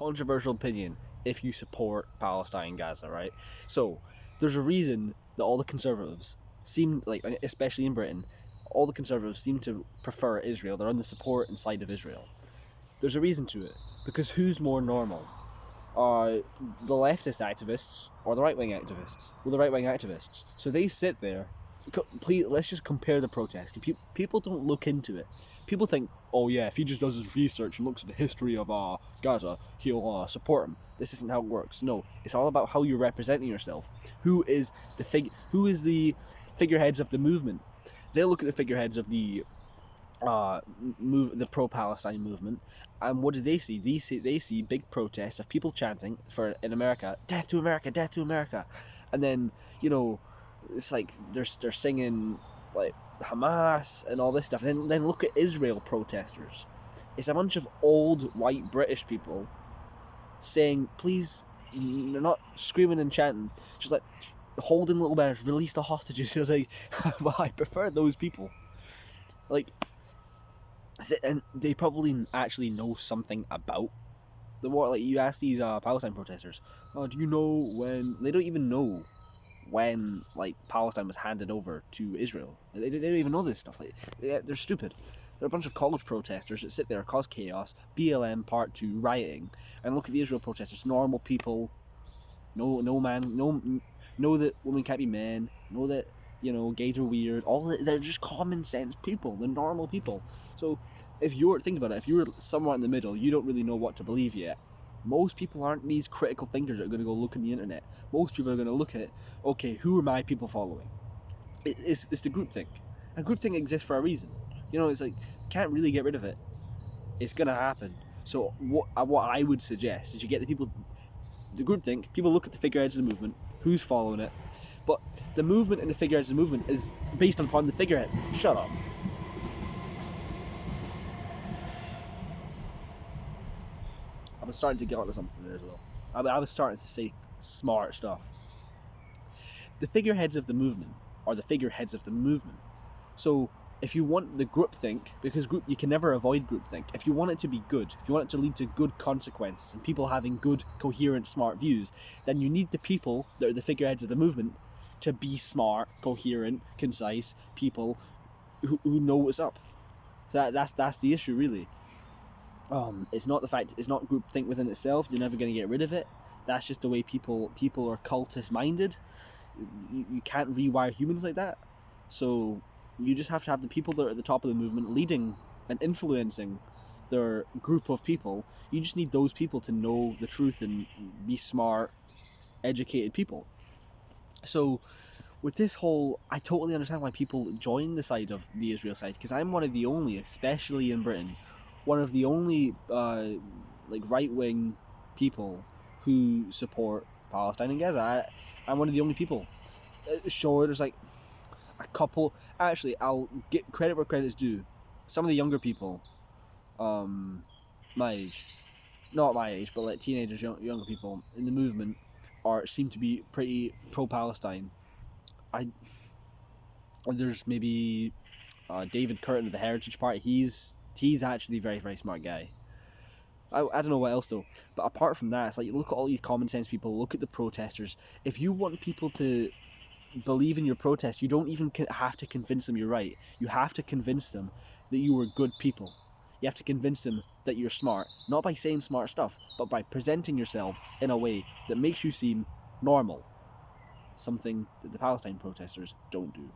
controversial opinion if you support Palestine, Gaza, right? So there's a reason that all the conservatives seem like, especially in Britain, all the conservatives seem to prefer Israel. They're on the support and side of Israel. There's a reason to it, because who's more normal? The leftist activists or the right-wing activists? Well, the right-wing activists. So they sit there. Please, let's just compare the protests. People don't look into it. People think, oh yeah, if he just does his research and looks at the history of Gaza, he'll support him. This isn't how it works. No, it's all about how you're representing yourself. Who is the figureheads of the movement? They'll look at the figureheads of the the pro-Palestine movement, and what do they see? They see big protests of people chanting for in America, "Death to America, death to America," and then it's like they're singing like Hamas and all this stuff. Then look at Israel protesters. It's a bunch of old white British people saying, "Please," they're not screaming and chanting, just like holding little banners, "Release the hostages." It was like, well, I prefer those people. Like, and they probably actually know something about the war. Like, you ask these Palestine protesters, "Oh, do you know when?" They don't even know when like Palestine was handed over to Israel. They don't even know this stuff. Like, they're stupid. They're a bunch of college protesters that sit there, cause chaos, BLM Part 2 rioting, and look at the Israel protesters. Normal people. Know that women can't be men. Know that gays are weird. They're just common sense people. They're normal people. So think about it, if you're somewhere in the middle, you don't really know what to believe yet. Most people aren't these critical thinkers that are going to go look in the internet. Most people are going to look at, okay, who are my people following? It's the groupthink. And groupthink exists for a reason. It's like, can't really get rid of it. It's going to happen. So what I would suggest is you get the groupthink. People look at the figureheads of the movement, who's following it. But the movement and the figureheads of the movement is based upon the figurehead. Shut up. I was starting to get onto something there as well. I was starting to say smart stuff. The figureheads of the movement are the figureheads of the movement. So if you want the groupthink, because you can never avoid groupthink, if you want it to be good, if you want it to lead to good consequences and people having good, coherent, smart views, then you need the people that are the figureheads of the movement to be smart, coherent, concise people who know what's up. So that's the issue, really. It's not groupthink within itself. You're never going to get rid of it. That's just the way people are cultist minded. You can't rewire humans like that. So you just have to have the people that are at the top of the movement leading and influencing their group of people. You just need those people to know the truth and be smart, educated people. So with this whole, I totally understand why people join the side of the Israel side, because I'm one of the only, especially in Britain, one of the only right-wing people who support Palestine and Gaza. I'm one of the only people. Sure, there's like a couple. Actually, I'll get credit where credit's due. Some of the younger people, my age, not my age, but like teenagers, younger people in the movement, seem to be pretty pro-Palestine. There's maybe David Curtin of the Heritage Party. He's actually a very, very smart guy. I don't know what else though, but apart from that, it's like, look at all these common sense people. Look at the protesters. If you want people to believe in your protest, you don't even have to convince them you're right. You have to convince them that you are good people. You have to convince them that you're smart, not by saying smart stuff, but by presenting yourself in a way that makes you seem normal. Something that the Palestine protesters don't do.